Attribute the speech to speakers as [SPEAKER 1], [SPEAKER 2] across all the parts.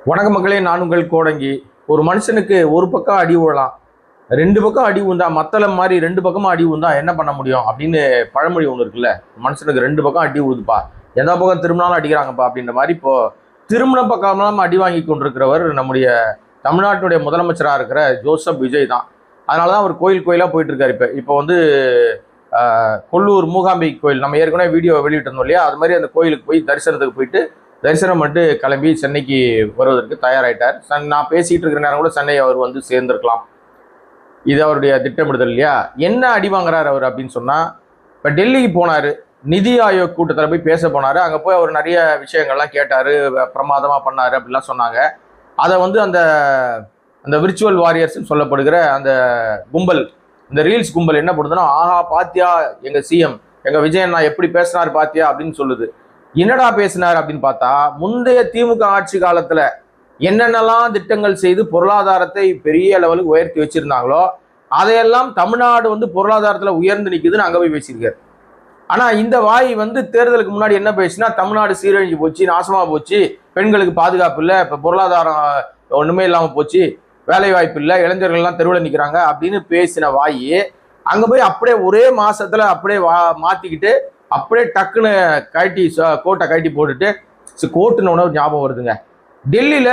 [SPEAKER 1] வணக்க மக்களே, நான் உங்கள் கோடங்கி. ஒரு மனுஷனுக்கு ஒரு பக்கம் அடி விழலாம், ரெண்டு பக்கம் அடி உண்டா, மத்தளம் மாதிரி ரெண்டு பக்கமும் அடி உண்டா என்ன பண்ண முடியும் அப்படின்னு பழமொழி ஒன்று இருக்குல்ல. மனுஷனுக்கு ரெண்டு பக்கம் அடி உழுதுப்பா, எந்த பக்கம் திரும்பினாலும் அடிக்கிறாங்கப்பா அப்படின்ற மாதிரி இப்போ திருமண பக்கம்லாம் அடி வாங்கி கொண்டிருக்கிறவர் நம்முடைய தமிழ்நாட்டுடைய முதலமைச்சராக இருக்கிற ஜோசப் விஜய் தான். அதனால தான் அவர் கோயில் கோயிலாக போயிட்டு இருக்காரு. இப்போ வந்து கொல்லூர் மூகாம்பி கோயில் நம்ம ஏற்கனவே வீடியோ வெளியிட்டிருந்தோம் இல்லையா, அது மாதிரி அந்த கோயிலுக்கு போய் தரிசனத்துக்கு போயிட்டு தரிசனம் பண்ணிட்டு கிளம்பி சென்னைக்கு வருவதற்கு தயாராயிட்டார். நான் பேசிட்டு இருக்கிற நேரம் கூட சென்னை அவர் வந்து சேர்ந்திருக்கலாம். இது அவருடைய திட்டமிடுதல் இல்லையா. என்ன அடி வாங்குறாரு அவர் அப்படின்னு சொன்னா, இப்போ டெல்லிக்கு போனாரு, நிதி ஆயோக் கூட்டத்தில் போய் பேச போனாரு. அங்கே போய் அவர் நிறைய விஷயங்கள்லாம் கேட்டாரு, பிரமாதமாக பண்ணாரு அப்படிலாம் சொன்னாங்க. அதை வந்து அந்த அந்த விர்ச்சுவல் வாரியர்ஸ்ன்னு சொல்லப்படுகிற அந்த கும்பல், இந்த ரீல்ஸ் கும்பல் என்ன பண்ணுதுன்னா, ஆஹா பாத்தியா எங்க சிஎம் எங்க விஜயன் நான் எப்படி பேசினார் பாத்தியா அப்படின்னு சொல்லுது. என்னடா பேசினார் அப்படின்னு பார்த்தா, முந்தைய திமுக ஆட்சி காலத்துல என்னென்னலாம் திட்டங்கள் செய்து பொருளாதாரத்தை பெரிய லெவலுக்கு உயர்த்தி வச்சிருந்தாங்களோ அதையெல்லாம் தமிழ்நாடு வந்து பொருளாதாரத்துல உயர்ந்து நிற்குதுன்னு அங்க போய் பேசியிருக்காரு. ஆனா இந்த வாய் வந்து தேர்தலுக்கு முன்னாடி என்ன பேசினா, தமிழ்நாடு சீரழிஞ்சு போச்சு, நாசமா போச்சு, பெண்களுக்கு பாதுகாப்பு இல்லை, இப்ப பொருளாதாரம் ஒண்ணுமே இல்லாம போச்சு, வேலை வாய்ப்பு இல்லை, இளைஞர்கள் எல்லாம் தெருவில் நிற்கிறாங்க அப்படின்னு பேசின வாயி அங்க போய் அப்படியே ஒரே மாசத்துல அப்படியே மாத்திக்கிட்டு அப்படியே டக்குன்னு கட்டி கோட்டை கட்டி போட்டுட்டு, கோட்டுன்னு உணவு ஞாபகம் வருதுங்க. டெல்லியில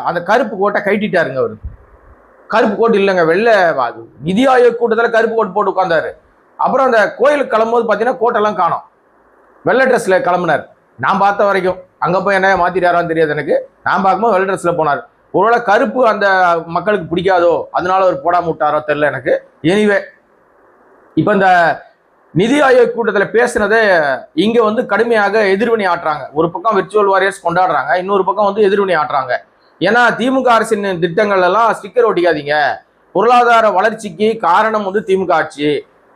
[SPEAKER 1] அந்த கருப்பு கோட்டை கட்டிட்டாருங்க அவரு. கருப்பு கோட்டு இல்லைங்க, வெள்ளை நிதி ஆயோக் கூட்டத்தில் கருப்பு கோட்டு போட்டு உட்கார்ந்தாரு. அப்புறம் அந்த கோயிலுக்கு கிளம்பும்போது பார்த்தீங்கன்னா கோட்டெல்லாம் காணும், வெள்ளை ட்ரெஸ்ல கிளம்புனார். நான் பார்த்த வரைக்கும் அங்கே போய் என்ன மாத்திட்டாரான்னு தெரியாது எனக்கு. நான் பார்க்கும்போது வெள்ளை ட்ரெஸ்ல போனார். ஒருவேளை கருப்பு அந்த மக்களுக்கு பிடிக்காதோ அதனால அவர் போடாம விட்டாரோ தெரியல எனக்கு. எனிவே, இப்போ இந்த நிதி ஆயோக் கூட்டத்தில் பேசினதை இங்க வந்து கடுமையாக எதிர்வினை ஆட்டுறாங்க. ஒரு பக்கம் விர்ச்சுவல் வாரியர்ஸ் கொண்டாடுறாங்க, இன்னொரு பக்கம் வந்து எதிர்வினை ஆட்டுறாங்க. ஏன்னா திமுக அரசின் திட்டங்கள் எல்லாம் ஸ்டிக்கர் ஒட்டிக்காதீங்க, பொருளாதார வளர்ச்சிக்கு காரணம் வந்து திமுக ஆட்சி,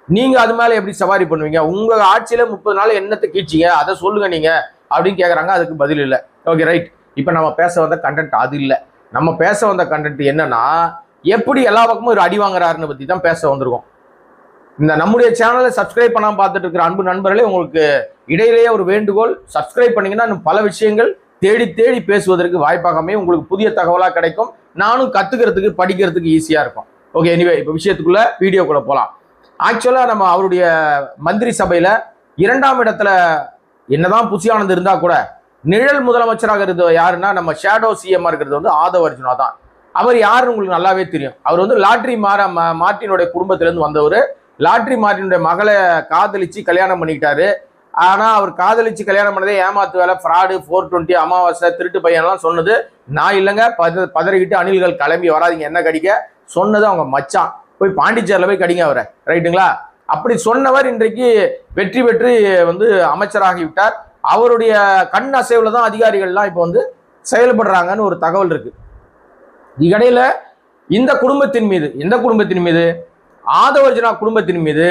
[SPEAKER 1] நீங்க அது மேல எப்படி சவாரி பண்ணுவீங்க, உங்க ஆட்சியில 30 நாள் என்னத்தை கீழ்ச்சிங்க அதை சொல்லுங்க நீங்க அப்படின்னு கேட்கறாங்க. அதுக்கு பதில் இல்லை. Okay right. இப்ப நம்ம பேச வந்த கண்டென்ட் அது இல்லை. நம்ம பேச வந்த கண்டென்ட் என்னன்னா, எப்படி எல்லா பக்கமும் ஒரு அடி வாங்குறாருன்னு பத்தி தான் பேச வந்திருக்கோம். இந்த நம்முடைய சேனலை சப்ஸ்கிரைப் பண்ணாம பார்த்துட்டு இருக்கிற அன்பு நண்பர்களே, உங்களுக்கு இடையிலேயே ஒரு வேண்டுகோள், சப்ஸ்கிரைப் பண்ணீங்கன்னா இன்னும் பல விஷயங்கள் தேடி தேடி பேசுவதற்கு வாய்ப்பாகவே உங்களுக்கு புதிய தகவலா கிடைக்கும். நானும் கத்துக்கிறதுக்கு படிக்கிறதுக்கு ஈஸியா இருக்கும். ஓகே, எனிவே இப்போ விஷயத்துக்குள்ள வீடியோக்குள்ள போலாம். ஆக்சுவலா நம்ம அவருடைய மந்திரி சபையில 2ஆம் இடத்துல என்னதான் புசியானது இருந்தா கூட நிழல் முதலமைச்சராக இருந்தது யாருன்னா, நம்ம ஷேடோ சிஎம் இருக்கிறது வந்து ஆதவ் அர்ஜுனா தான். அவர் யாருன்னு உங்களுக்கு நல்லாவே தெரியும். அவர் வந்து லாட்ரி மார்ட்டினுடைய குடும்பத்திலிருந்து வந்தவர். லாட்ரி மார்ட்டினுடைய மகளை காதலிச்சு கல்யாணம் பண்ணிக்கிட்டாரு. ஆனா அவர் காதலிச்சு கல்யாணம் பண்ணதே ஏமாத்து வேலை, ஃப்ராடு, 420, அமாவாசை, திருட்டு பையன்லாம் சொன்னது நான் இல்லைங்க. பதறிக்கிட்டு அணில்கள் கிளம்பி வராதிங்க என்ன கடிக்க சொன்னது அவங்க மச்சான். போய் பாண்டிச்சேரியில் போய் கடிங்க அவரை, ரைட்டுங்களா? அப்படி சொன்னவர் இன்றைக்கு வெற்றி பெற்று வந்து அமைச்சராகி விட்டார். அவருடைய கண் அசைவுல தான் அதிகாரிகள்லாம் இப்போ வந்து செயல்படுறாங்கன்னு ஒரு தகவல் இருக்கு. இடையில இந்த குடும்பத்தின் மீது, எந்த குடும்பத்தின் மீது, ஆதவ் அர்ஜுனா குடும்பத்தின் மீது,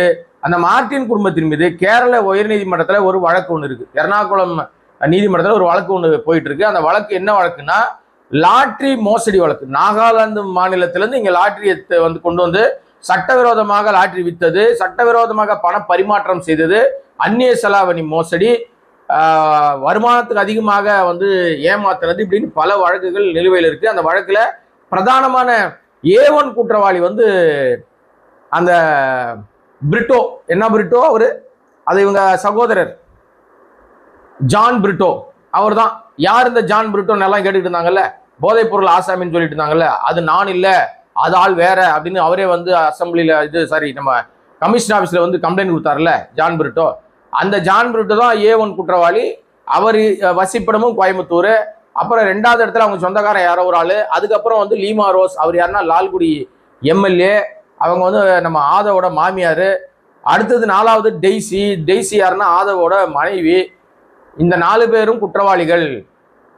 [SPEAKER 1] அந்த மார்ட்டின் குடும்பத்தின் மீது கேரள உயர்நீதிமன்றத்தில் ஒரு வழக்கு ஒன்று இருக்கு. எர்ணாகுளம் நீதிமன்றத்தில் ஒரு வழக்கு ஒன்று போயிட்டு இருக்கு. அந்த வழக்கு என்ன வழக்குன்னா, லாட்ரி மோசடி வழக்கு. நாகாலாந்து மாநிலத்திலிருந்து இங்க லாட்ரியை வந்து கொண்டு வந்து சட்டவிரோதமாக லாட்ரி வித்தது, சட்டவிரோதமாக பண பரிமாற்றம் செய்தது, அந்நிய செலாவணி மோசடி, வருமானத்துக்கு அதிகமாக வந்து ஏமாத்துறது, இப்படின்னு பல வழக்குகள் நிலுவையில் இருக்கு. அந்த வழக்குல பிரதானமான A1 குற்றவாளி வந்து அந்த பிரிட்டோ. என்ன பிரிட்டோ அவரு? அது இவங்க சகோதரர் ஜான் பிரிட்டோ. அவர் தான். யார் இந்த ஜான் பிரிட்டோ எல்லாம் கேட்டுட்டு இருந்தாங்கல்ல, போதைப் பொருள் ஆசாமின்னு சொல்லிட்டு இருந்தாங்கல்ல, அது நான் இல்ல, அது ஆள் வேற அப்படின்னு அவரே வந்து அசம்பிளில நம்ம கமிஷன் ஆபீஸ்ல வந்து கம்ப்ளைண்ட் கொடுத்தாருல்ல ஜான் பிரிட்டோ. அந்த ஜான் பிரிட்டோ தான் A1 குற்றவாளி. அவர் வசிப்பிடமும் கோயம்புத்தூர். அப்புறம் 2வது இடத்துல அவங்க சொந்தக்காரன் யாரோ ஒரு ஆளு. அதுக்கப்புறம் வந்து லீமா ரோஸ், அவர் யாருன்னா லால்குடி எம்எல்ஏ, அவங்க வந்து நம்ம ஆதவோட மாமியார். அடுத்தது 4வது டெய்சி யாருன்னா ஆதவோட மனைவி. இந்த 4 பேரும் குற்றவாளிகள்.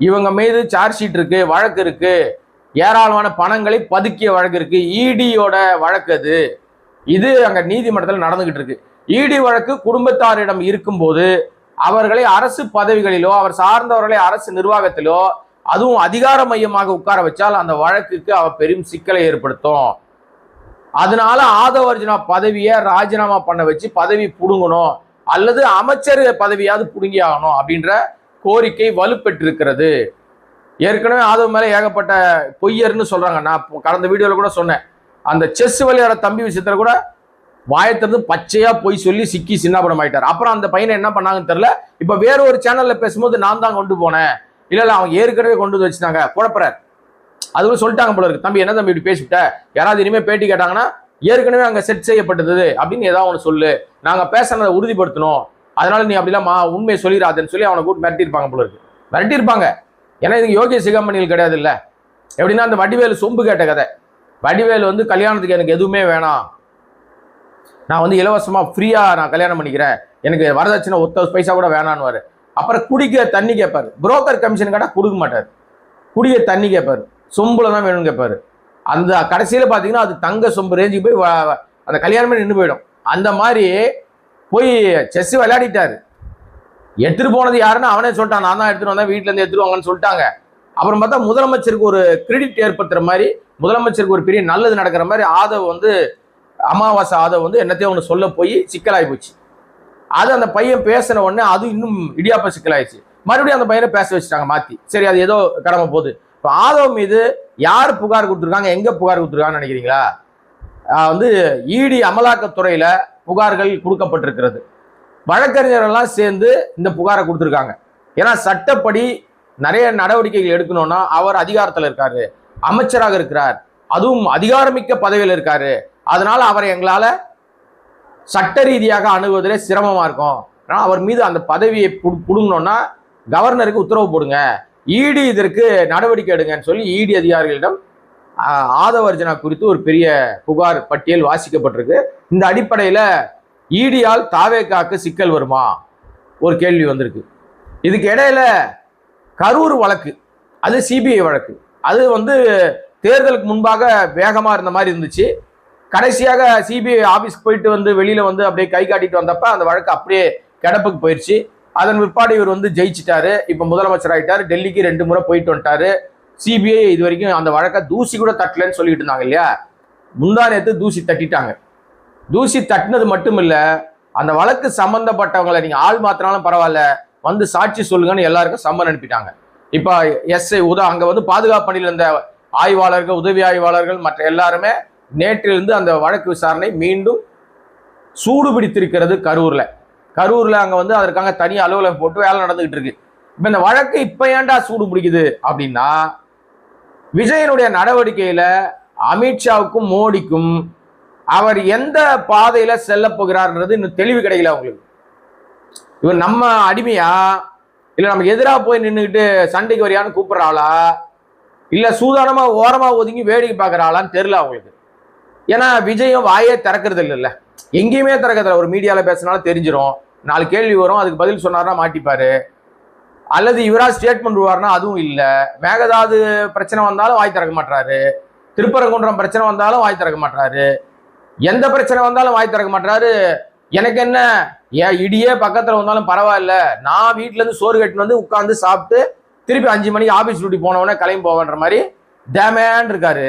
[SPEAKER 1] இவங்க மீது சார்ஜ் ஷீட் இருக்கு, வழக்கு இருக்கு, ஏராளமான பணங்களை பதுக்கிய வழக்கு இருக்கு, இடியோட வழக்கு. இது அங்க நீதிமன்றத்தில் நடந்துகிட்டு இருக்கு. இடி வழக்கு குடும்பத்தாரிடம் இருக்கும்போது அவர்களை அரசு பதவிகளிலோ அவர் சார்ந்தவர்களை அரசு நிர்வாகத்திலோ அதுவும் அதிகார மையமாக உட்கார வச்சால் அந்த வழக்குக்கு அவர் பெரும் சிக்கலை ஏற்படுத்தும். அதனால ஆதவ் அர்ஜுனா பதவியை ராஜினாமா பண்ண வச்சு பதவி புடுங்கணும், அல்லது அமைச்சர் பதவியாவது புடுங்கி ஆகணும் அப்படின்ற கோரிக்கை வலுப்பெற்றிருக்கிறது. ஏற்கனவே ஆதவ் மேல ஏகப்பட்ட பொய்யர்னு சொல்றாங்க. நான் கடந்த வீடியோல கூட சொன்னேன், அந்த செஸ் விளையாட தம்பி விஷயத்துல கூட வாயத்திலிருந்து பச்சையா போய் சொல்லி சிக்கி சின்னாபடம் ஆயிட்டார். அப்புறம் அந்த பையனை என்ன பண்ணாங்கன்னு தெரியல. இப்ப வேற ஒரு சேனல்ல பேசும்போது நான் தான் கொண்டு போனேன், இல்ல அவங்க ஏற்கனவே கொண்டு வந்து வச்சுட்டாங்க குழப்பறார். அதுவும் சொல்லிட்டாங்க போல இருக்கு, தம்பி என்ன தம்பி இப்படி பேசிவிட்ட, யாராவது இனிமே பேட்டி கேட்டாங்கன்னா ஏற்கனவே அங்க செட் செய்யப்பட்டது அப்படின்னு ஏதாவது ஒன்று சொல்லு, நாங்க பேசுறதை உறுதிப்படுத்தணும், அதனால நீ அப்படிலாம் உண்மையை சொல்லிடாதுன்னு சொல்லி அவனை கூட்டு மிரட்டியிருப்பாங்க போல இருக்கு. மிரட்டியிருப்பாங்க. ஏன்னா இதுக்கு யோகிய சிகாமணிகள் கிடையாது இல்ல. எப்படின்னா அந்த வடிவேலு சொம்பு கேட்ட கதை. வடிவேலு வந்து கல்யாணத்துக்கு எனக்கு எதுவுமே வேணாம், நான் வந்து இலவசமா ஃப்ரீயா நான் கல்யாணம் பண்ணிக்கிறேன், எனக்கு வரதட்சணை ஒத்த பைசா கூட வேணான்னு. அப்புறம் குடிக்க தண்ணி கேட்பாரு, புரோக்கர் கமிஷன் கேட்டா கொடுக்க மாட்டார், குடிக்க தண்ணி கேட்பாரு, சொம்புல தான் வேணும்னு கேட்பாரு. அந்த கடைசியில பாத்தீங்கன்னா அது தங்க சொம்பு ரேஞ்சுக்கு போய் அந்த கல்யாணமே நின்று போயிடும். அந்த மாதிரி போய் செஸ் விளையாடிட்டாரு. எடுத்துட்டு போனது யாருன்னு அவனே சொல்லிட்டான், நான் தான் எடுத்துட்டு வந்தேன், வீட்டுல இருந்து எடுத்துட்டு வாங்கன்னு சொல்லிட்டாங்க. அப்புறம் பார்த்தா முதலமைச்சருக்கு ஒரு கிரெடிட் ஏற்படுத்துற மாதிரி, முதலமைச்சருக்கு ஒரு பெரிய நல்லது நடக்கிற மாதிரி ஆதவ் வந்து அமாவாசை ஆதவ் வந்து என்னத்தையும் ஒன்று சொல்ல போய் சிக்கலாகி போச்சு. அது அந்த பையன் பேசின உடனே அது இன்னும் இடியாப்ப சிக்கலாயிடுச்சு. மறுபடியும் அந்த பையனை பேச வச்சுட்டாங்க மாத்தி. சரி அது ஏதோ கடமை போகுது. இப்போ ஆதவ் மீது யார் புகார் கொடுத்துருக்காங்க, எங்க புகார் கொடுத்துருக்காங்கன்னு நினைக்கிறீங்களா? வந்து இடி அமலாக்கத்துறையில புகார்கள் கொடுக்கப்பட்டிருக்கிறது. வழக்கறிஞரெல்லாம் சேர்ந்து இந்த புகாரை கொடுத்துருக்காங்க. ஏன்னா சட்டப்படி நிறைய நடவடிக்கைகள் எடுக்கணும்னா அவர் அதிகாரத்தில் இருக்காரு, அமைச்சராக இருக்கிறார், அதுவும் அதிகாரமிக்க பதவியில் இருக்காரு. அதனால அவரை எங்களால சட்ட ரீதியாக அணுகுவதிலே சிரமமா இருக்கும். அவர் மீது அந்த பதவியை புடுங்கணும்னா கவர்னருக்கு உத்தரவு போடுங்க, இடி இதற்கு நடவடிக்கை எடுங்கன்னு சொல்லி இடி அதிகாரிகளிடம் ஆதவ அர்ஜுனா குறித்து ஒரு பெரிய புகார் பட்டியல் வாசிக்கப்பட்டிருக்கு. இந்த அடிப்படையில இடியால் தாவேகாக்கு சிக்கல் வருமா ஒரு கேள்வி வந்திருக்கு. இதுக்கு இடையில கரூர் வழக்கு, அது சிபிஐ வழக்கு, அது வந்து தேர்தலுக்கு முன்பாக வேகமா இருந்த மாதிரி இருந்துச்சு. கடைசியாக சிபிஐ ஆபீஸ்க்கு போயிட்டு வந்து வெளியில வந்து அப்படியே கை காட்டிட்டு வந்தப்ப அந்த வழக்கு அப்படியே கிடப்புக்கு போயிடுச்சு. அதன் பிற்பாடு இவர் வந்து ஜெயிச்சிட்டாரு, இப்ப முதலமைச்சர் ஆயிட்டாரு, டெல்லிக்கு 2 முறை போயிட்டு வந்துட்டாரு. சிபிஐ இது வரைக்கும் அந்த வழக்கை தூசி கூட தட்டலன்னு சொல்லிட்டு இருந்தாங்க இல்லையா, முந்தா நேத்து தூசி தட்டிட்டாங்க. தூசி தட்டினது மட்டும் இல்ல, அந்த வழக்கு சம்பந்தப்பட்டவங்களை நீங்க ஆள் மாத்தினாலும் பரவாயில்ல வந்து சாட்சி சொல்லுங்கன்னு எல்லாருக்கும் சம்மன் அனுப்பிட்டாங்க. இப்ப எஸ்ஐ அங்க வந்து பாதுகாப்பு பணியில் இருந்த ஆய்வாளர்கள், உதவி ஆய்வாளர்கள், மற்ற எல்லாருமே நேற்றிலிருந்து அந்த வழக்கு விசாரணை மீண்டும் சூடு பிடித்திருக்கிறது கரூர்ல அங்க வந்து அதற்காக தனி அலுவலகம் போட்டு வேலை நடந்துகிட்டு இருக்கு. இப்ப இந்த வழக்கு இப்ப ஏன்டா சூடு பிடிக்குது அப்படின்னா, விஜயனுடைய நடவடிக்கையில அமித்ஷாவுக்கும் மோடிக்கும் அவர் எந்த பாதையில செல்ல போகிறார்ன்றது இன்னும் தெளிவு கிடைக்கல அவங்களுக்கு. இவர் நம்ம அடிமையா, இல்ல நமக்கு எதிராக போய் நின்றுக்கிட்டு சண்டைக்கு வரியான்னு கூப்பிடுற ஆளா, இல்ல சூதானமா ஓரமா ஒதுங்கி வேடிக்கை பார்க்குற ஆளான்னு தெரியல அவங்களுக்கு. ஏன்னா விஜயும் வாயே திறக்கிறது இல்லைல்ல, எங்கேயுமே திறக்கிறதில்ல. ஒரு மீடியால பேசினாலும் தெரிஞ்சிடும், 4 கேள்வி வரும், அதுக்கு பதில் சொன்னார்னா மாட்டிப்பாரு, அல்லது இவரா ஸ்டேட்மெண்ட் விடுவார்னா அதுவும் இல்லை. மேகதாது பிரச்சனை வந்தாலும் வாய் திறக்க மாட்டாரு, திருப்பரங்குன்றம் பிரச்சனை வந்தாலும் வாய் திறக்க மாட்டாரு, எந்த பிரச்சனை வந்தாலும் வாய் திறக்க மாட்டாரு. எனக்கு என்ன, ஏன் இடியே பக்கத்துல வந்தாலும் பரவாயில்ல, நான் வீட்டுல இருந்து சோறு கட்டின்னு வந்து உட்காந்து சாப்பிட்டு திருப்பி 5 மணிக்கு ஆபீஸ் டியூட்டி போனவொடனே கிளம்பி போவேன்ற மாதிரி டேமேன் இருக்காரு.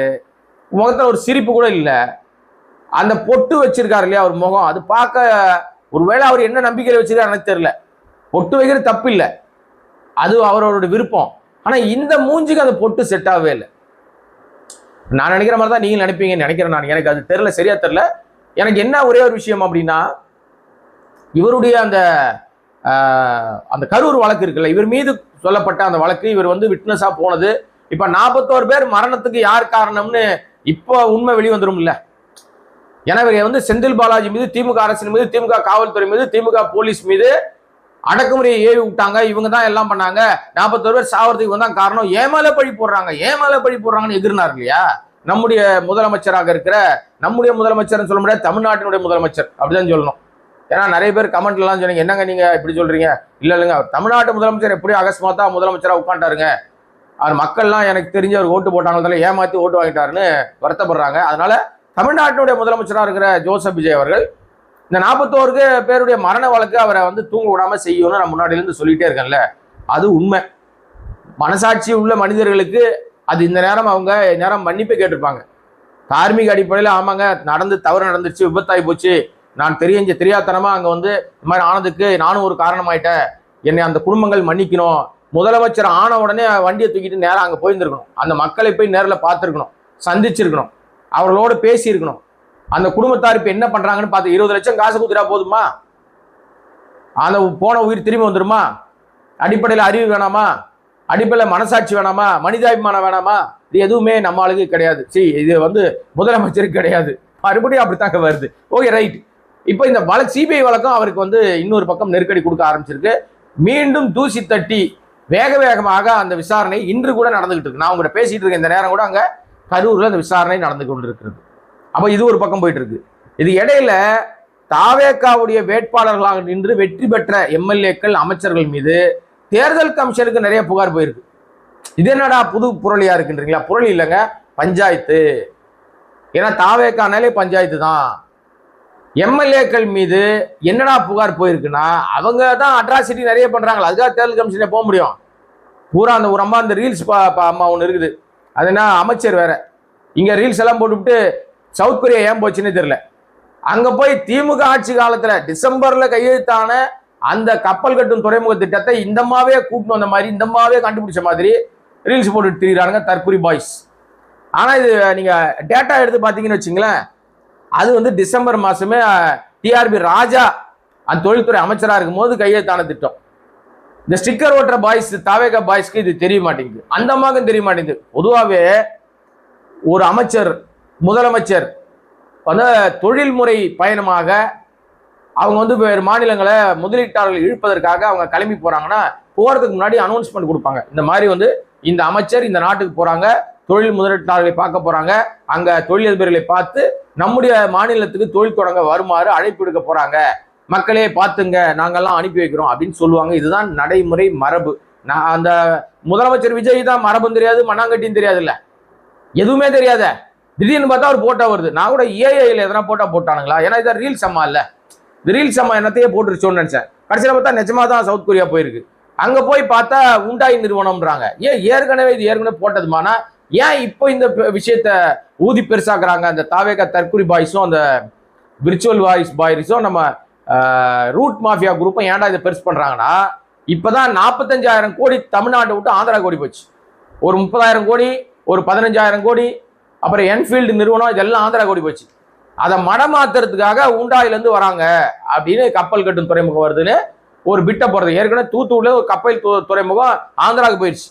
[SPEAKER 1] முகத்துல ஒரு சிரிப்பு கூட இல்லை. அந்த பொட்டு வச்சிருக்காரு இல்லையா அவர் முகம், அது பார்க்க ஒருவேளை அவர் என்ன நம்பிக்கையில வச்சிருக்காரு எனக்கு தெரியல. பொட்டு வைக்கிறது தப்பு இல்லை, அது அவரோட விருப்பம். ஆனா இந்த மூஞ்சிக்கு அந்த பொட்டு செட் ஆகவே இல்லை. நான் நினைக்கிற மாதிரி தான் நீங்க நினைப்பீங்கன்னு நினைக்கிறேன் நான், எனக்கு அது தெரியல, சரியா தெரியல. எனக்கு என்ன ஒரே ஒரு விஷயம் அப்படின்னா, இவருடைய அந்த கரூர் வழக்கு இருக்குல்ல, இவர் மீது சொல்லப்பட்ட அந்த வழக்கு, இவர் வந்து விட்னஸா போனது, இப்ப 41 பேர் மரணத்துக்கு யார் காரணம்னு இப்போ உண்மை வெளிவந்துடும் இல்ல. எனவே வந்து செந்தில் பாலாஜி மீது, திமுக அரசின் மீது, திமுக காவல்துறை மீது, திமுக போலீஸ் மீது அடக்குமுறையை ஏவி விட்டாங்க, இவங்க தான் எல்லாம் பண்ணாங்க, 41 பேர் சாவறதுக்கு இவங்க தான் காரணம், ஏமால பழி போடுறாங்கன்னு எதிர்னார் இல்லையா நம்முடைய முதலமைச்சராக இருக்கிற, நம்முடைய முதலமைச்சர்னு சொல்ல முடியாது, தமிழ்நாட்டினுடைய முதலமைச்சர் அப்படிதான் சொல்லணும். ஏன்னா நிறைய பேர் கமெண்ட்ல எல்லாம் சொன்னீங்க, என்னங்க நீங்க இப்படி சொல்றீங்க, இல்லைங்க தமிழ்நாட்டு முதலமைச்சர் எப்படியும் அகஸ்மாத்தா முதலமைச்சரா உட்காந்துட்டாருங்க, அவர் மக்கள்லாம் எனக்கு தெரிஞ்சு அவர் ஓட்டு போட்டாங்க ஏமாத்தி ஓட்டு வாங்கிட்டாருன்னு வருத்தப்படுறாங்க. அதனால தமிழ்நாட்டினுடைய முதலமைச்சராக இருக்கிற ஜோசப் விஜய் அவர்கள் இந்த 41 பேருடைய மரண வழக்கு அவரை வந்து தூங்க விடாம செய்யணும்னு நான் முன்னாடியிலிருந்து சொல்லிட்டே இருக்கேன்ல, அது உண்மை. மனசாட்சி உள்ள மனிதர்களுக்கு அது இந்த நேரம் அவங்க நேரம் மன்னிப்பு கேட்டிருப்பாங்க. தார்மீக அடிப்படையில் ஆமாங்க தவறு நடந்துருச்சு, விபத்தாகி போச்சு, நான் தெரியாதனமா அங்க வந்து இந்த மாதிரி ஆனதுக்கு நானும் ஒரு காரணமாயிட்டேன், என்னை அந்த குடும்பங்கள் மன்னிக்கணும், முதலமைச்சர் ஆன உடனே வண்டியை தூக்கிட்டு நேரம் அங்கே போயிருந்துருக்கணும். அந்த மக்களை போய் நேரில் பார்த்துருக்கணும், சந்திச்சிருக்கணும், அவர்களோடு பேசியிருக்கணும். அந்த குடும்பத்தார் இப்போ என்ன பண்ணுறாங்கன்னு பார்த்து 20 லட்சம் காசு கொடுத்துட்டா போதுமா? அந்த போன உயிர் திரும்பி வந்துடுமா? அடிப்படையில் அறிவு வேணாமா? அடிப்படையில் மனசாட்சி வேணாமா? மனிதாபிமானம் வேணாமா? இது எதுவுமே நம்ம ஆளுக்கு கிடையாது. இது முதலமைச்சருக்கு கிடையாது. மறுபடியும் அப்படித்தாங்க வருது. Okay, right. இப்போ இந்த சிபிஐ வழக்கம் அவருக்கு இன்னொரு பக்கம் நெருக்கடி கொடுக்க ஆரம்பிச்சிருக்கு. மீண்டும் தூசி தட்டி வேக வேகமாக அந்த விசாரணை இன்று கூட நடந்துகிட்டு இருக்கு. நான் உங்கள்கிட்ட பேசிட்டு இருக்கேன் இந்த நேரம் கூட அங்கே கரூரில் அந்த விசாரணை நடந்து கொண்டு இருக்கிறது. அப்போ இது ஒரு பக்கம் போயிட்டு இருக்கு. இது இடையில தாவேகாவுடைய வேட்பாளர்களாக நின்று வெற்றி பெற்ற எம்எல்ஏக்கள், அமைச்சர்கள் மீது தேர்தல் கமிஷனுக்கு நிறைய புகார் போயிருக்கு. இது என்னடா புது புரளியா இருக்குன்றீங்களா? புரளி இல்லைங்க, பஞ்சாயத்து. ஏன்னா தாவேகானாலே பஞ்சாயத்து தான். எம்எல்ஏக்கள் மீது என்னடா புகார் போயிருக்குன்னா, அவங்க தான் அட்ராசிட்டி நிறைய பண்றாங்களா, அதுக்காக தேர்தல் கமிஷனே போக முடியும். பூரா அந்த ஒரு அம்மா, அந்த ரீல்ஸ் அம்மா ஒன்று இருக்குது, அது என்ன அமைச்சர் வேற, இங்க ரீல்ஸ் எல்லாம் போட்டுவிட்டு சவுத் கொரியா ஏன் போச்சுன்னு தெரியல. அங்க போய் திமுக ஆட்சி காலத்துல டிசம்பர்ல கையெழுத்தான அந்த கப்பல் கட்டும் துறைமுக திட்டத்தை இந்தமாவே கூட்டு வந்த மாதிரி, இந்தமாவே கண்டுபிடிச்ச மாதிரி ரீல்ஸ் போட்டு திரிகிறாங்க தற்குறி பாய்ஸ். ஆனா இது நீங்க டேட்டா எடுத்து பாத்தீங்கன்னு வச்சுங்களேன், அது டிசம்பர் மாசமே டிஆர்பி ராஜா அந்த தொழில்துறை அமைச்சராக இருக்கும் போது கையெழுத்தான திட்டம். இந்த ஸ்டிக்கர் ஓட்டுற பாய்ஸ், தாவேகா பாய்ஸ்க்கு இது தெரிய மாட்டேங்குது, அந்த மாதிரி தெரிய மாட்டேங்குது. பொதுவாகவே ஒரு அமைச்சர், முதலமைச்சர் தொழில்முறை பயணமாக அவங்க வேறு மாநிலங்களை முதலீட்டாளர்கள் இழுப்பதற்காக அவங்க கிளம்பி போறாங்கன்னா, போறதுக்கு முன்னாடி அனௌன்ஸ்மெண்ட் கொடுப்பாங்க. இந்த மாதிரி இந்த அமைச்சர் இந்த நாட்டுக்கு போறாங்க, தொழில் முதலீட்டாளர்களை பார்க்க போறாங்க, அங்க தொழிலதிபர்களை பார்த்து நம்முடைய மாநிலத்துக்கு தொழில் தொடங்க வருமாறு அழைப்பு எடுக்க போறாங்க, மக்களே பார்த்துங்க, நாங்கெல்லாம் அனுப்பி வைக்கிறோம் அப்படின்னு சொல்லுவாங்க. இதுதான் நடைமுறை மரபு. நான் அந்த முதலமைச்சர் விஜய் தான் மரபும் தெரியாது, மண்ணாங்கட்டியும் தெரியாது, இல்ல எதுவுமே தெரியாத. திடீர்னு பார்த்தா ஒரு போட்டோ வருது. நான் கூட ஏஐல எதனா போட்டோ போட்டானுங்களா, ஏன்னா இதான் ரீல்ஸ் அம்மா இல்ல, இந்த ரீல்ஸ் அம்மா என்னத்தையே போட்டுருச்சோன்னு நினைச்சேன். கடைசியில் பார்த்தா நிஜமா தான் சவுத் கொரியா போயிருக்கு. அங்க போய் பார்த்தா உண்டாய் நிறுவனம்ன்றாங்க. ஏற்கனவே இது ஏற்கனவே போட்டதுமானா ஏன் இப்போ இந்த விஷயத்த ஊதி பெருசாக்குறாங்க? அந்த தாவேகா தற்குறி பாய்ஸும் அந்த விர்ச்சுவல் வாய்ஸ் பாய்ஸும் நம்ம ரூட் மாஃபியா குரூப்பும் ஏன்டா இதை பெருசு பண்றாங்கன்னா, இப்பதான் 45,000 கோடி தமிழ்நாட்டை விட்டு ஆந்திரா கோடி போச்சு. ஒரு 30,000 கோடி, ஒரு 15,000 கோடி, அப்புறம் என்ஃபீல்டு நிறுவனம், இதெல்லாம் ஆந்திரா கோடி போச்சு. அதை மடமாத்துறதுக்காக உண்டாயிலேருந்து வராங்க அப்படின்னு கப்பல் கட்டும் துறைமுகம் வருதுன்னு ஒரு பிட்ட போறது. ஏற்கனவே தூத்துக்குடியில ஒரு கப்பல் துறைமுகம் ஆந்திராவுக்கு போயிடுச்சு.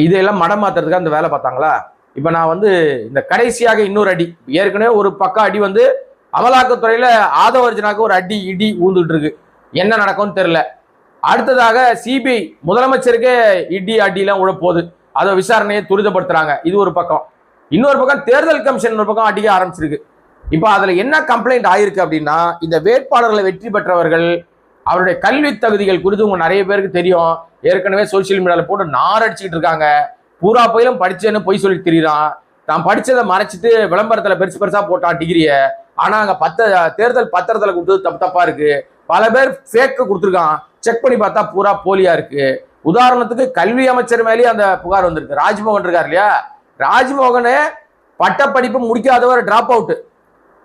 [SPEAKER 1] இதெல்லாம் மடமாத்துறதுக்காக அந்த வேலை பார்த்தாங்களா? இப்ப நான் இந்த கடைசியாக இன்னொரு அடி, ஏற்கனவே ஒரு பக்கம் அடி அமலாக்கத்துறையில ஆதவர்ஜனாக்கு ஒரு அடி இடி ஊந்துட்டு இருக்கு. என்ன நடக்கும்னு தெரியல. அடுத்ததாக சிபிஐ முதலமைச்சருக்கே இடி அடியெல்லாம் உழப்போகுது. அதை விசாரணையை துரிதப்படுத்துறாங்க. இது ஒரு பக்கம். இன்னொரு பக்கம் தேர்தல் கமிஷன் ஒரு பக்கம் அடிக்க ஆரம்பிச்சிருக்கு. இப்ப அதுல என்ன கம்ப்ளைண்ட் ஆயிருக்கு அப்படின்னா, இந்த வேட்பாளர்களை வெற்றி பெற்றவர்கள் அவருடைய கல்வி தகுதிகள் குறித்து உங்க நிறைய பேருக்கு தெரியும். ஏற்கனவே சோசியல் மீடியாவில் போட்டு நாரடிச்சுக்கிட்டு இருக்காங்க. பூரா போயிலும் படிச்சேன்னு பொய் சொல்லி திரியிறான். தான் படிச்சதை மறைச்சிட்டு விளம்பரத்துல பெருசு பெருசா போட்டான் டிகிரிய. ஆனா அங்க தேர்தல் பத்திரத்துல கொடுத்தது தப்பு தப்பா இருக்கு. பல பேர் ஃபேக்கு கொடுத்துருக்கான். செக் பண்ணி பார்த்தா பூரா போலியா இருக்கு. உதாரணத்துக்கு கல்வி அமைச்சர் மேலேயே அந்த புகார் வந்திருக்கு. ராஜ்மோகன் இருக்கார் இல்லையா, ராஜ்மோகனே பட்டப்படிப்பு முடிக்காதவர், டிராப் அவுட்.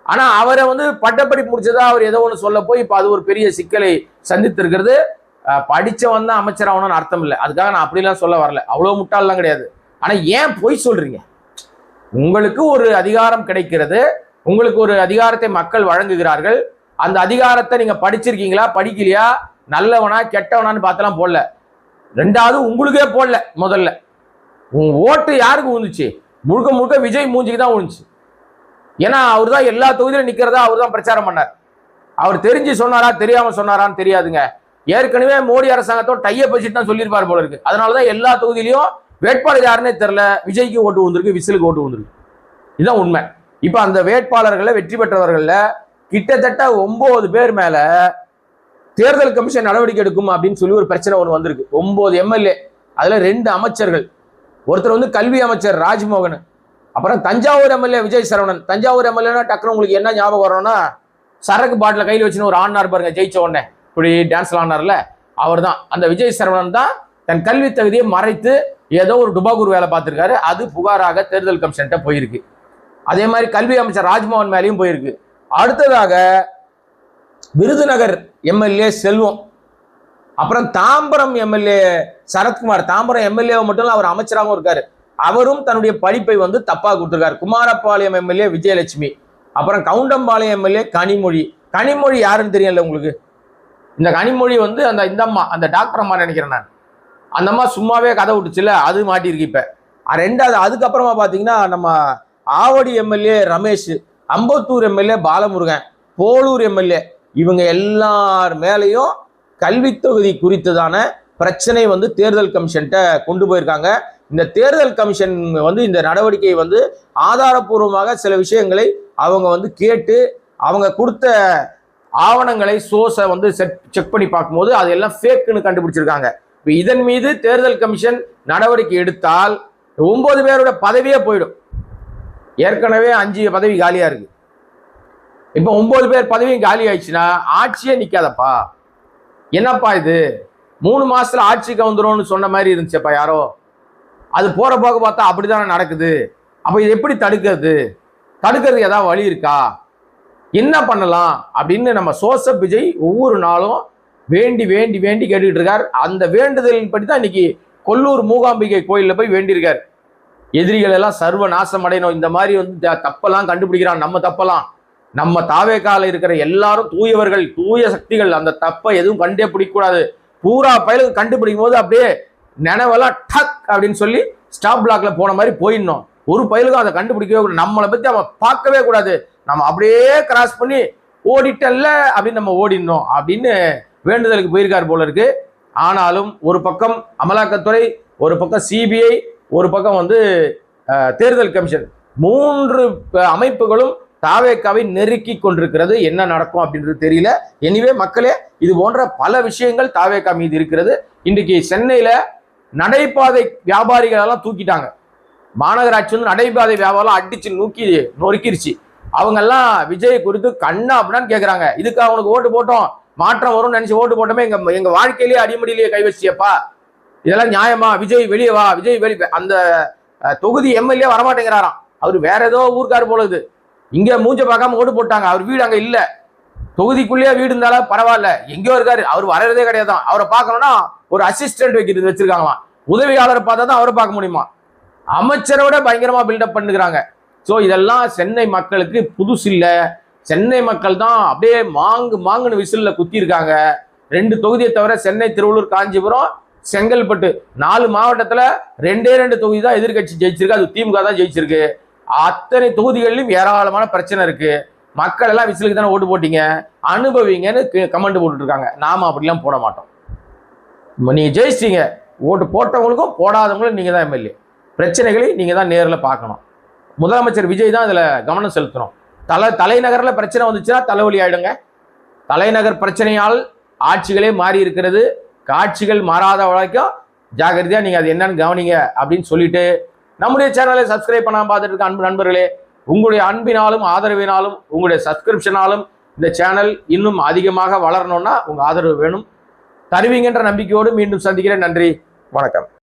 [SPEAKER 1] ஆனா அவரை பட்டப்படிப்பு முடிச்சதா அவர் ஏதோ ஒன்று சொல்ல போய் இப்ப அது ஒரு பெரிய சிக்கலை சந்தித்து இருக்கிறது. படிச்சவன் தான் அமைச்சர் ஆகணும்னு அர்த்தம் இல்லை. அதுக்காக நான் அப்படிலாம் சொல்ல வரல, அவ்வளவு முட்டாள்லாம் கிடையாது. ஆனா ஏன் பொய் சொல்றீங்க? உங்களுக்கு ஒரு அதிகாரம் கிடைக்கிறது, உங்களுக்கு ஒரு அதிகாரத்தை மக்கள் வழங்குகிறார்கள். அந்த அதிகாரத்தை நீங்க படிச்சிருக்கீங்களா, படிக்கலையா, நல்லவனா கெட்டவனான்னு பார்த்தெல்லாம் போடல. ரெண்டாவது உங்களுக்கே போடல. முதல்ல உங்க ஓட்டு யாருக்கு விழுந்துச்சு? முழுக்க முழுக்க விஜய் மூஞ்சிக்கு தான் விழுந்துச்சு. ஏன்னா அவர் தான் எல்லா தொகுதியிலும் நிக்கிறதா அவர் தான் பிரச்சாரம் பண்ணார். அவர் தெரிஞ்சு சொன்னாரா தெரியாம சொன்னாரான்னு தெரியாதுங்க. ஏற்கனவே மோடி அரசாங்கத்தோட டையப் வச்சுட்டு தான் சொல்லியிருப்பார் போல இருக்கு. அதனாலதான் எல்லா தொகுதியிலையும் வேட்பாளர் யாருன்னே தெரியல, விஜய்க்கு ஓட்டு விழுந்திருக்கு, விசிலுக்கு ஓட்டு விழுந்திருக்கு. இதுதான் உண்மை. இப்ப அந்த வேட்பாளர்களை வெற்றி பெற்றவர்கள்ல கிட்டத்தட்ட 9 பேர் மேல தேர்தல் கமிஷன் நடவடிக்கை எடுக்கும் அப்படின்னு சொல்லி ஒரு பிரச்சனை ஒன்று வந்திருக்கு. 9 எம்எல்ஏ, அதுல 2 அமைச்சர்கள். ஒருத்தர் கல்வி அமைச்சர் ராஜ்மோகன், அப்புறம் தஞ்சாவூர் எம்எல்ஏ விஜய் சரவணன். தஞ்சாவூர் எம்எல்ஏனா டக்குனு உங்களுக்கு என்ன ஞாபகம் வரணும்னா, சரக்கு பாட்டில கையில் வச்சுன்னு ஒரு ஆனார் பாருங்க, ஜெயிச்ச உடனே இப்படி டான்ஸ்ல ஆனார்ல, அவர் தான். அந்த விஜய் சரவணன் தான் தன் கல்வி தகுதியை மறைத்து ஏதோ ஒரு டுபாகூர் வேலை பார்த்திருக்காரு. அது புகாராக தேர்தல் கமிஷன்கிட்ட போயிருக்கு. அதே மாதிரி கல்வி அமைச்சர் ராஜ்மோகன் மேலேயும் போயிருக்கு. அடுத்ததாக விருதுநகர் எம்எல்ஏ செல்வம், அப்புறம் தாம்பரம் எம்எல்ஏ சரத்குமார், தாம்பரம் எம்எல்ஏ மட்டும் இல்ல, அவர் அமைச்சராகவும் இருக்காரு. அவரும் தன்னுடைய படிப்பை வந்து தப்பா கொடுத்திருக்காரு. குமாரபாளையம் எம்எல்ஏ விஜயலட்சுமி, அப்புறம் கவுண்டம்பாளையம் எம்எல்ஏ கனிமொழி. கனிமொழி யாருன்னு தெரியல உங்களுக்கு? இந்த கனிமொழி வந்து இந்த அம்மா, அந்த டாக்டர் அம்மா நினைக்கிறேன் நான். அந்த அம்மா சும்மாவே கதை விட்டுச்சுல, அது மாட்டிருக்கு இப்ப. ரெண்டாவது அதுக்கப்புறமா பாத்தீங்கன்னா நம்ம Avadi MLA Ramesh, Ambattur MLA Balamurugan, Polur MLA, இவங்க எல்லார் மேலையும் கல்வி தொகுதி குறித்ததான பிரச்சனை வந்து தேர்தல் கமிஷன்கிட்ட கொண்டு போயிருக்காங்க. இந்த தேர்தல் கமிஷன் வந்து இந்த நடவடிக்கையை வந்து ஆதாரப்பூர்வமாக சில விஷயங்களை அவங்க வந்து கேட்டு அவங்க கொடுத்த ஆவணங்களை சோர்ஸை வந்து செக் பண்ணி பார்க்கும்போது அதெல்லாம் ஃபேக்குன்னு கண்டுபிடிச்சிருக்காங்க. இப்போ இதன் மீது தேர்தல் கமிஷன் நடவடிக்கை எடுத்தால் 9 பேரோட பதவியே போயிடும். ஏற்கனவே 5 பதவி காலியா இருக்கு. இப்போ 9 பேர் பதவியும் காலி ஆயிடுச்சுன்னா ஆட்சியே நிக்காதப்பா. என்னப்பா இது 3 மாசத்துல ஆட்சிக்கு வந்துரும்னு சொன்ன மாதிரி இருந்துச்சுப்பா யாரோ. அது போற போக பார்த்தா அப்படித்தானே நடக்குது. அப்ப இது எப்படி தடுக்கிறது ஏதாவது வழி இருக்கா? என்ன பண்ணலாம் அப்படின்னு நம்ம சோசப் விஜய் ஒவ்வொரு நாளும் வேண்டி வேண்டி வேண்டி கேட்டுக்கிட்டு இருக்கார். அந்த வேண்டுதலின் படி தான் இன்னைக்கு கொல்லூர் மூகாம்பிகை கோயில்ல போய் வேண்டியிருக்கார். எதிரிகள் எல்லாம் சர்வ நாசம் அடையணும், இந்த மாதிரி வந்து தப்பெல்லாம் கண்டுபிடிக்கிறான், நம்ம தப்பெல்லாம், நம்ம தாவேக்கால இருக்கிற எல்லாரும் தூயவர்கள், தூய சக்திகள், அந்த தப்பை எதுவும் கண்டே பிடிக்கக்கூடாது. பூரா பயலுக்கு கண்டுபிடிக்கும் போது அப்படியே நினைவெல்லாம் டக் அப்படின்னு சொல்லி ஸ்டாப் பிளாக்ல போன மாதிரி போயிடணும். ஒரு பயலுக்கும் அதை கண்டுபிடிக்கவே கூடாது. நம்மளை பத்தி அவன் பார்க்கவே கூடாது. நம்ம அப்படியே கிராஸ் பண்ணி ஓடிட்டல்ல அப்படின்னு நம்ம ஓடிடணும் அப்படின்னு வேண்டுதலுக்கு போயிருக்காரு போல இருக்கு. ஆனாலும் ஒரு பக்கம் அமலாக்கத்துறை, ஒரு பக்கம் சிபிஐ, ஒரு பக்கம் வந்து தேர்தல் கமிஷன், 3 அமைப்புகளும் தாவேக்காவை நெருக்கி கொண்டிருக்கிறது. என்ன நடக்கும் அப்படின்றது தெரியல. எனிவே மக்களே, இது போன்ற பல விஷயங்கள் தாவேக்கா மீது இருக்கிறது. இன்றைக்கு சென்னையில நடைபாதை வியாபாரிகள் எல்லாம் தூக்கிட்டாங்க. மாநகராட்சி வந்து நடைபாதை வியாபாரம் அடிச்சு நொறுக்கிருச்சு. அவங்க எல்லாம் விஜய் குறித்து கண்ணா அப்படின்னு கேட்கறாங்க. இதுக்கு அவனுக்கு ஓட்டு போட்டோம், மாற்றம் வரும்னு நினைச்சு ஓட்டு போட்டோமே, எங்க வாழ்க்கையிலேயே அடிமடியிலேயே கை வச்சியப்பா, இதெல்லாம் நியாயமா? விஜய் வெளியே வா, விஜய் வெளியே. அந்த தொகுதி எம்எல்ஏ வரமாட்டேங்கிறாராம். அவர் வேற ஏதோ ஊருக்காரு போல இது. இங்க மூஞ்ச பார்க்காம ஓட்டு போட்டாங்க. அவர் வீடு அங்க இல்ல, தொகுதிக்குள்ளேயே வீடு இருந்தாலும் பரவாயில்ல, எங்கேயோ இருக்காரு. அவர் வர்றதே கிடையாது. அவரை பார்க்கணும்னா ஒரு அசிஸ்டன்ட் வைக்கிறது வச்சிருக்காங்களாம். உதவியாளரை பார்த்தா தான் அவரை பார்க்க முடியுமா. அமைச்சரோட பயங்கரமா பில்டப் பண்ணுகிறாங்க. ஸோ இதெல்லாம் சென்னை மக்களுக்கு புதுசு இல்லை. சென்னை மக்கள் தான் அப்படியே மாங்குன்னு விசில்ல குத்தி இருக்காங்க. 2 தொகுதியை தவிர சென்னை, திருவள்ளூர், காஞ்சிபுரம், செங்கல்பட்டு 4 மாவட்டத்துல 2 தொகுதி தான் எதிர்கட்சி ஜெயிச்சிருக்கு. அது திமுக தான் ஜெயிச்சிருக்கு. அத்தனை தொகுதிகளிலும் ஏராளமான பிரச்சனை இருக்கு. மக்கள் எல்லாம் விசிலுக்கு தானே ஓட்டு போட்டீங்க, அனுபவிங்கன்னு கமெண்ட் போட்டுட்டு இருக்காங்க. நாம அப்படிலாம் போட மாட்டோம். நீங்க ஜெயிச்சிட்டீங்க, ஓட்டு போட்டவங்களுக்கும் போடாதவங்களும் நீங்க தான் எம்எல்ஏ. பிரச்சனைகளை நீங்க தான் நேரில் பார்க்கணும். முதலமைச்சர் விஜய் தான் இதுல கவனம் செலுத்தணும். தலைநகர்ல பிரச்சனை வந்துச்சுன்னா தலைவலி ஆயிடுங்க. தலைநகர் பிரச்சனையால் ஆட்சிகளே மாறி இருக்கிறது. காட்சிகள் மாறாத வரைக்கும் ஜாகிரதையா நீங்க அது என்னன்னு கவனிங்க அப்படின்னு சொல்லிட்டு, நம்முடைய சேனலை சப்ஸ்கிரைப் பண்ணாம பார்த்துட்டு இருக்க அன்பு நண்பர்களே, உங்களுடைய அன்பினாலும் ஆதரவினாலும் உங்களுடைய சப்ஸ்கிரிப்ஷனாலும் இந்த சேனல் இன்னும் அதிகமாக வளரணும்னா உங்க ஆதரவு வேணும். தருவீங்கன்ற நம்பிக்கையோடு மீண்டும் சந்திக்கிறேன். நன்றி, வணக்கம்.